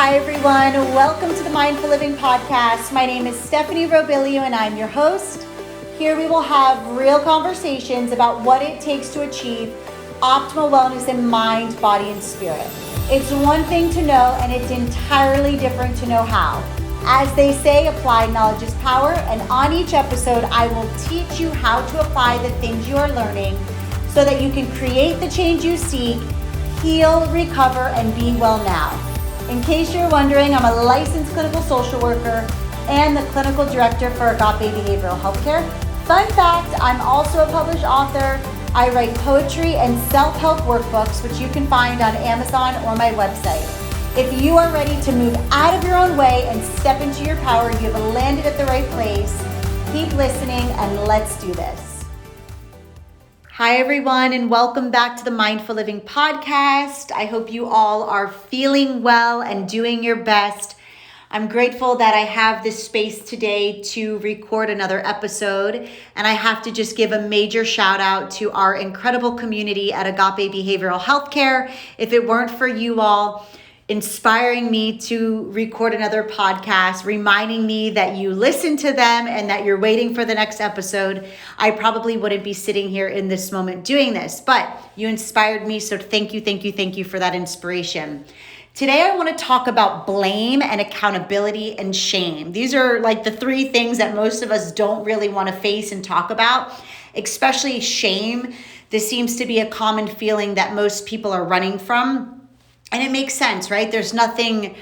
Hi everyone, welcome to the Mindful Living Podcast. My name is Stephanie Robilio and I'm your host. Here we will have real conversations about what it takes to achieve optimal wellness in mind, body, and spirit. It's one thing to know and it's entirely different to know how. As they say, applied knowledge is power, and on each episode I will teach you how to apply the things you are learning so that you can create the change you seek, heal, recover, and be well now. In case you're wondering, I'm a licensed clinical social worker and the clinical director for Agape Behavioral Healthcare. Fun fact, I'm also a published author. I write poetry and self-help workbooks, which you can find on Amazon or my website. If you are ready to move out of your own way and step into your power, you have landed at the right place. Keep listening and let's do this. Hi everyone, and welcome back to the Mindful Living Podcast. I hope you all are feeling well and doing your best. I'm grateful that I have this space today to record another episode, and I have to just give a major shout out to our incredible community at Agape Behavioral Healthcare. If it weren't for you all inspiring me to record another podcast, reminding me that you listen to them and that you're waiting for the next episode, I probably wouldn't be sitting here in this moment doing this, but you inspired me. So thank you for that inspiration. Today, I want to talk about blame and accountability and shame. These are like the three things that most of us don't really want to face and talk about, especially shame. This seems to be a common feeling that most people are running from. And it makes sense, right? There's nothing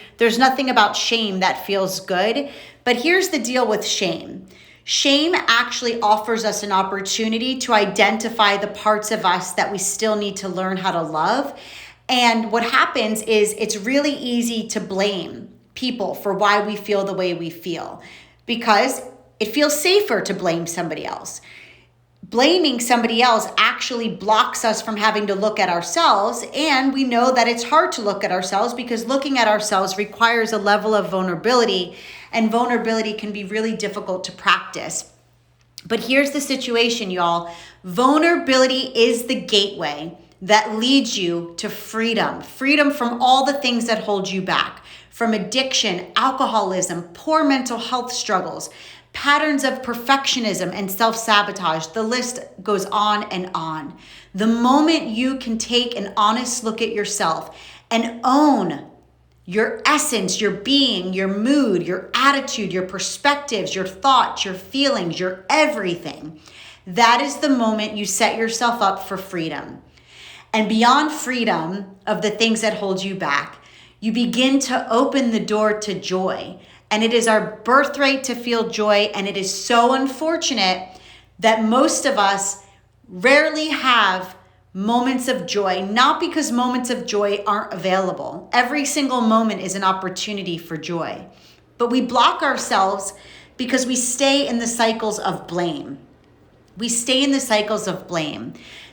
about shame that feels good. But here's the deal with shame. Shame actually offers us an opportunity to identify the parts of us that we still need to learn how to love. And what happens is it's really easy to blame people for why we feel the way we feel, because it feels safer to blame somebody else. Blaming somebody else actually blocks us from having to look at ourselves, and we know that it's hard to look at ourselves because looking at ourselves requires a level of vulnerability, and vulnerability can be really difficult to practice. But here's the situation, y'all. Vulnerability is the gateway that leads you to freedom from all the things that hold you back, from addiction, alcoholism, poor mental health struggles, patterns of perfectionism and self-sabotage. The list goes on and on. The moment you can take an honest look at yourself and own your essence, your being, your mood, your attitude, your perspectives, your thoughts, your feelings, your everything, that is the moment you set yourself up for freedom. And beyond freedom of the things that hold you back, you begin to open the door to joy. And it is our birthright to feel joy. And it is so unfortunate that most of us rarely have moments of joy, not because moments of joy aren't available. Every single moment is an opportunity for joy. But we block ourselves because we stay in the cycles of blame.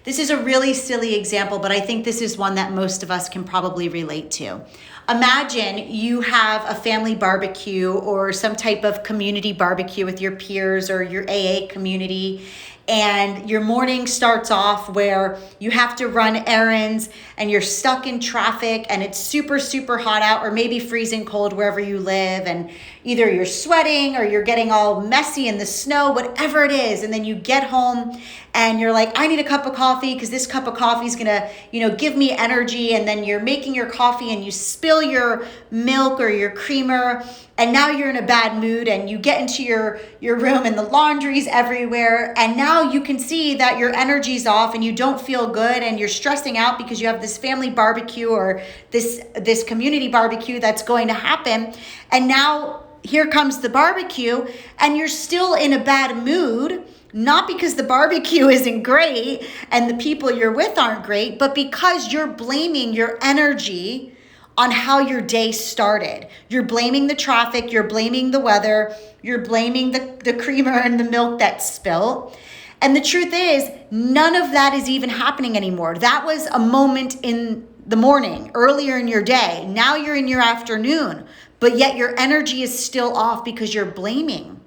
This is a really silly example, but I think this is one that most of us can probably relate to. Imagine you have a family barbecue or some type of community barbecue with your peers or your AA community, and your morning starts off where you have to run errands and you're stuck in traffic and it's super, super hot out, or maybe freezing cold wherever you live, and either you're sweating or you're getting all messy in the snow, whatever it is. And then you get home and you're like, I need a cup of coffee because this cup of coffee is gonna, give me energy. And then you're making your coffee and you spill your milk or your creamer, and now you're in a bad mood, and you get into your room and the laundry's everywhere. And now you can see that your energy's off and you don't feel good, and you're stressing out because you have this family barbecue or this community barbecue that's going to happen. And now here comes the barbecue and you're still in a bad mood, not because the barbecue isn't great and the people you're with aren't great, but because you're blaming your energy on how your day started. You're blaming the traffic, you're blaming the weather, you're blaming the creamer and the milk that spilt. And the truth is, none of that is even happening anymore. That was a moment in the morning, earlier in your day. Now you're in your afternoon, but yet your energy is still off because you're blaming.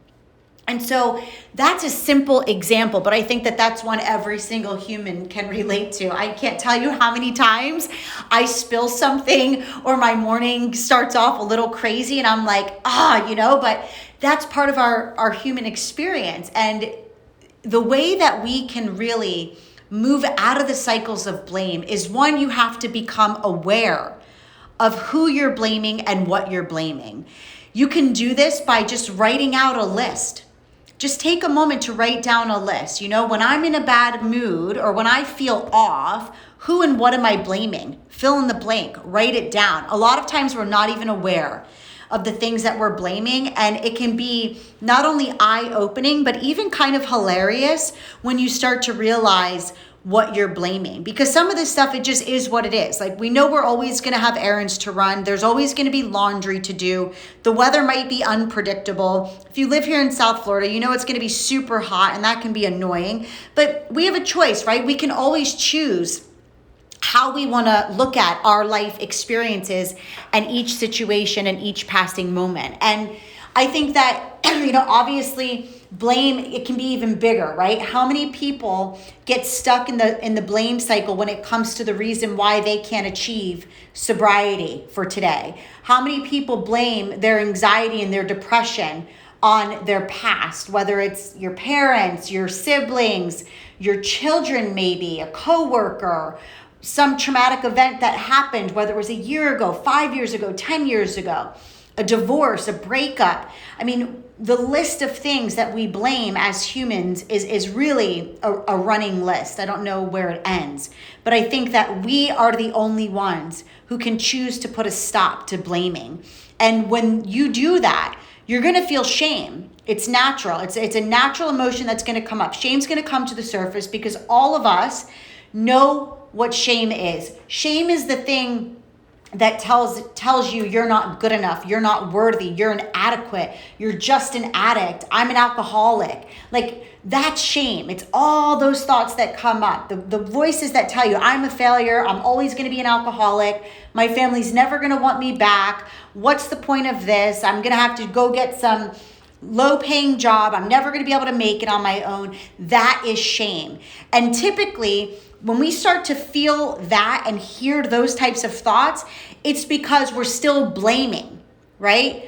And so that's a simple example, but I think that that's one every single human can relate to. I can't tell you how many times I spill something or my morning starts off a little crazy and I'm like, but that's part of our human experience. And the way that we can really move out of the cycles of blame is, one, you have to become aware of who you're blaming and what you're blaming. You can do this by just writing out a list. Just take a moment to write down a list. When I'm in a bad mood or when I feel off, who and what am I blaming? Fill in the blank, write it down. A lot of times we're not even aware of the things that we're blaming, and it can be not only eye-opening, but even kind of hilarious when you start to realize what you're blaming, because some of this stuff, it just is what it is. Like, we know we're always going to have errands to run. There's always going to be laundry to do. The weather might be unpredictable. If you live here in South Florida, it's going to be super hot, and that can be annoying, but we have a choice, right? We can always choose how we want to look at our life experiences and each situation and each passing moment. And I think that, obviously blame, it can be even bigger, right? How many people get stuck in the blame cycle when it comes to the reason why they can't achieve sobriety for today? How many people blame their anxiety and their depression on their past, whether it's your parents, your siblings, your children, maybe a coworker, some traumatic event that happened, whether it was a year ago, 5 years ago, 10 years ago, a divorce, a breakup. I mean, the list of things that we blame as humans is really a running list. I don't know where it ends, but I think that we are the only ones who can choose to put a stop to blaming. And when you do that, you're going to feel shame. It's natural. It's a natural emotion that's going to come up. Shame's going to come to the surface because all of us know what shame is. Shame is the thing that tells you you're not good enough, you're not worthy, you're inadequate, you're just an addict, I'm an alcoholic. Like, that's shame. It's all those thoughts that come up, the voices that tell you I'm a failure, I'm always going to be an alcoholic, my family's never going to want me back, what's the point of this, I'm going to have to go get some low-paying job, I'm never going to be able to make it on my own. That is shame. And typically, when we start to feel that and hear those types of thoughts, it's because we're still blaming, right?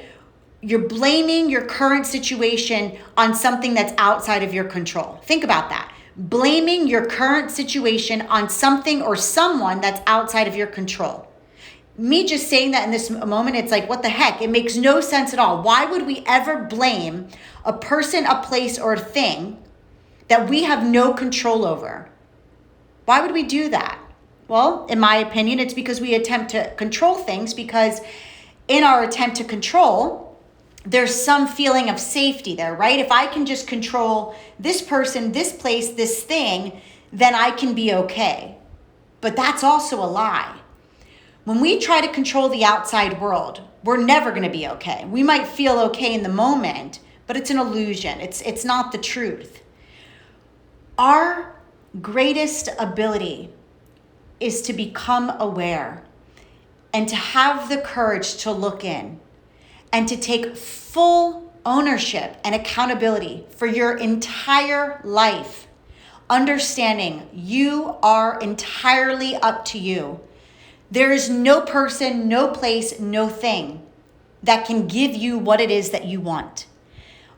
You're blaming your current situation on something that's outside of your control. Think about that. Blaming your current situation on something or someone that's outside of your control. Me just saying that in this moment, it's like, what the heck? It makes no sense at all. Why would we ever blame a person, a place, or a thing that we have no control over? Why would we do that? Well, in my opinion, it's because we attempt to control things, because in our attempt to control, there's some feeling of safety there, right? If I can just control this person, this place, this thing, then I can be okay. But that's also a lie. When we try to control the outside world, we're never going to be okay. We might feel okay in the moment, but it's an illusion. It's not the truth. Our greatest ability is to become aware and to have the courage to look in and to take full ownership and accountability for your entire life, understanding you are entirely up to you. There is no person, no place, no thing that can give you what it is that you want.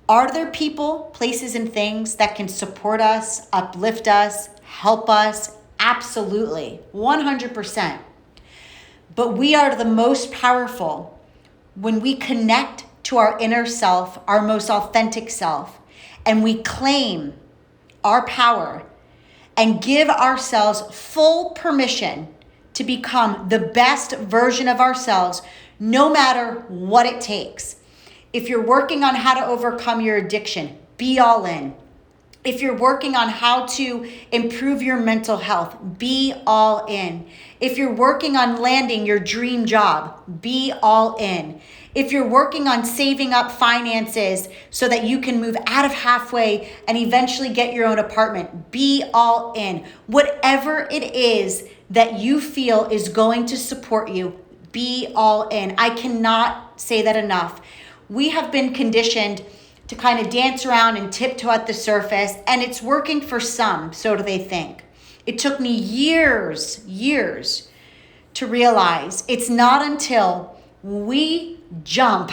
Are there people, places, and things that can support us, uplift us, help us? Absolutely, 100%. But we are the most powerful when we connect to our inner self, our most authentic self, and we claim our power and give ourselves full permission to become the best version of ourselves, no matter what it takes. If you're working on how to overcome your addiction, be all in. If you're working on how to improve your mental health, be all in. If you're working on landing your dream job, be all in. If you're working on saving up finances so that you can move out of halfway and eventually get your own apartment, be all in. Whatever it is that you feel is going to support you, be all in. I cannot say that enough. We have been conditioned to kind of dance around and tiptoe at the surface, and it's working for some, so do they think. It took me years to realize it's not until we jump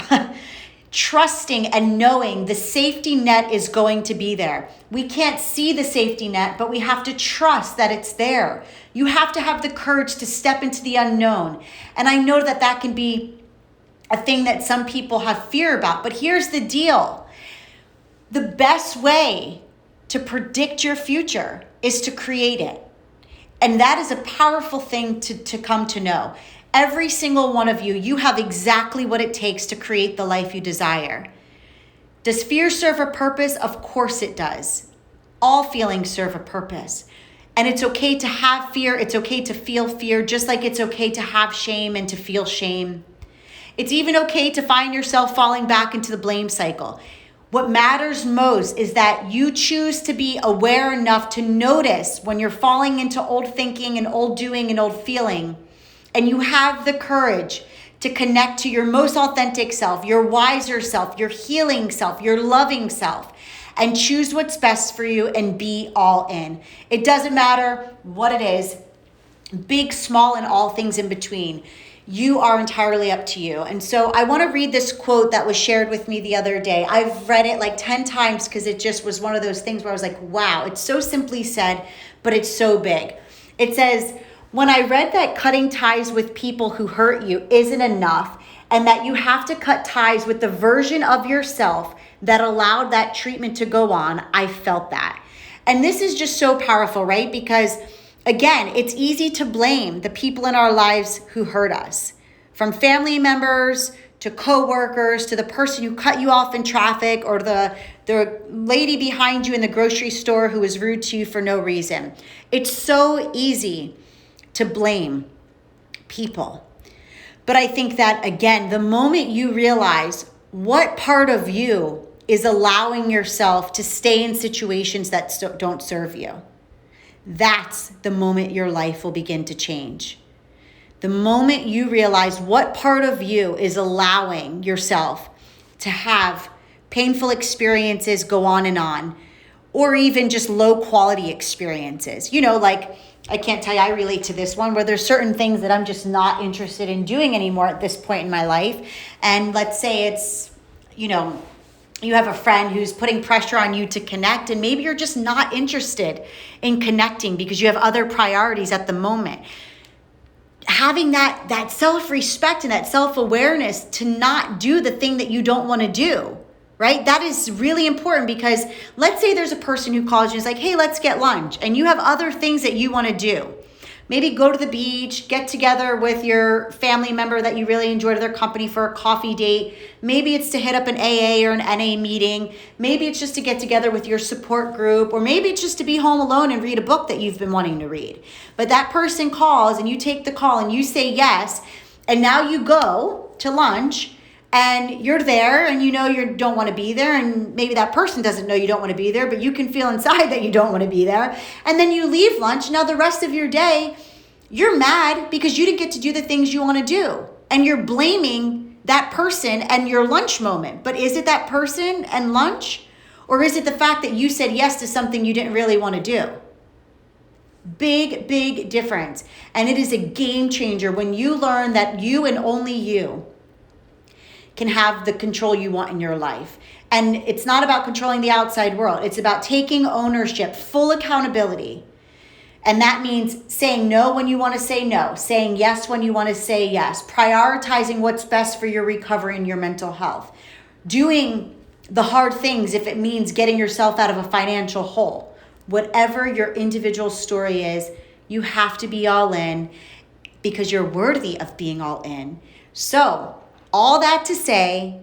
trusting and knowing the safety net is going to be there. We can't see the safety net, but we have to trust that it's there. You have to have the courage to step into the unknown. And I know that that can be a thing that some people have fear about, but here's the deal. The best way to predict your future is to create it. And that is a powerful thing to come to know. Every single one of you, you have exactly what it takes to create the life you desire. Does fear serve a purpose? Of course it does. All feelings serve a purpose. And it's okay to have fear. It's okay to feel fear, just like it's okay to have shame and to feel shame. It's even okay to find yourself falling back into the blame cycle. What matters most is that you choose to be aware enough to notice when you're falling into old thinking and old doing and old feeling. And you have the courage to connect to your most authentic self, your wiser self, your healing self, your loving self, and choose what's best for you and be all in. It doesn't matter what it is, big, small, and all things in between. You are entirely up to you. And so I want to read this quote that was shared with me the other day. I've read it like 10 times because it just was one of those things where I was like, wow, it's so simply said, but it's so big. It says, when I read that cutting ties with people who hurt you isn't enough, and that you have to cut ties with the version of yourself that allowed that treatment to go on, I felt that. And this is just so powerful, right? Because again, it's easy to blame the people in our lives who hurt us, from family members to coworkers to the person who cut you off in traffic or the lady behind you in the grocery store who was rude to you for no reason. It's so easy to blame people. But I think that, again, the moment you realize what part of you is allowing yourself to stay in situations that don't serve you, that's the moment your life will begin to change. The moment you realize what part of you is allowing yourself to have painful experiences go on, or even just low quality experiences. You know, like, I can't tell you, I relate to this one where there's certain things that I'm just not interested in doing anymore at this point in my life. And let's say it's, you know, you have a friend who's putting pressure on you to connect, and maybe you're just not interested in connecting because you have other priorities at the moment. Having that self-respect and that self-awareness to not do the thing that you don't want to do, right? That is really important, because let's say there's a person who calls you and is like, hey, let's get lunch. And you have other things that you want to do. Maybe go to the beach, get together with your family member that you really enjoy their company for a coffee date. Maybe it's to hit up an AA or an NA meeting. Maybe it's just to get together with your support group, or maybe it's just to be home alone and read a book that you've been wanting to read. But that person calls and you take the call and you say yes. And now you go to lunch and you're there and you know you don't want to be there. And maybe that person doesn't know you don't want to be there, but you can feel inside that you don't want to be there. And then you leave lunch. Now the rest of your day, you're mad because you didn't get to do the things you want to do. And you're blaming that person and your lunch moment. But is it that person and lunch? Or is it the fact that you said yes to something you didn't really want to do? Big, big difference. And it is a game changer when you learn that you and only you can have the control you want in your life. And it's not about controlling the outside world. It's about taking ownership, full accountability. And that means saying no when you want to say no, saying yes when you want to say yes, prioritizing what's best for your recovery and your mental health, doing the hard things if it means getting yourself out of a financial hole. Whatever your individual story is, you have to be all in because you're worthy of being all in. So, all that to say,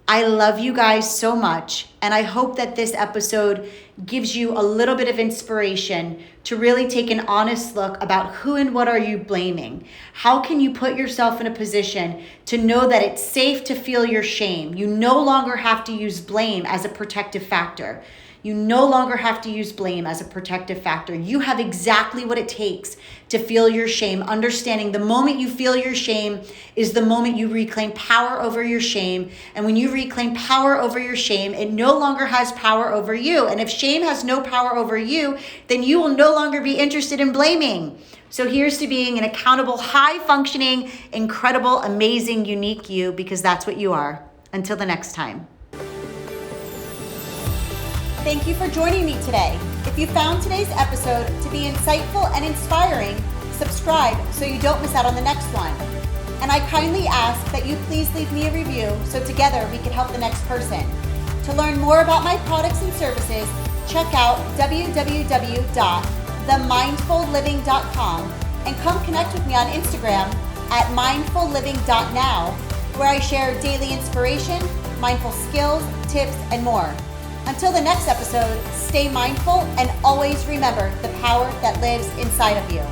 I love you guys so much, and I hope that this episode gives you a little bit of inspiration to really take an honest look about who and what are you blaming. How can you put yourself in a position to know that it's safe to feel your shame? You no longer have to use blame as a protective factor. You no longer have to use blame as a protective factor. You have exactly what it takes to feel your shame, understanding the moment you feel your shame is the moment you reclaim power over your shame. And when you reclaim power over your shame, it no longer has power over you. And if shame has no power over you, then you will no longer be interested in blaming. So here's to being an accountable, high-functioning, incredible, amazing, unique you, because that's what you are. Until the next time. Thank you for joining me today. If you found today's episode to be insightful and inspiring, subscribe so you don't miss out on the next one. And I kindly ask that you please leave me a review so together we can help the next person. To learn more about my products and services, check out www.themindfulliving.com and come connect with me on Instagram at mindfulliving.now, where I share daily inspiration, mindful skills, tips, and more. Until the next episode, stay mindful and always remember the power that lives inside of you.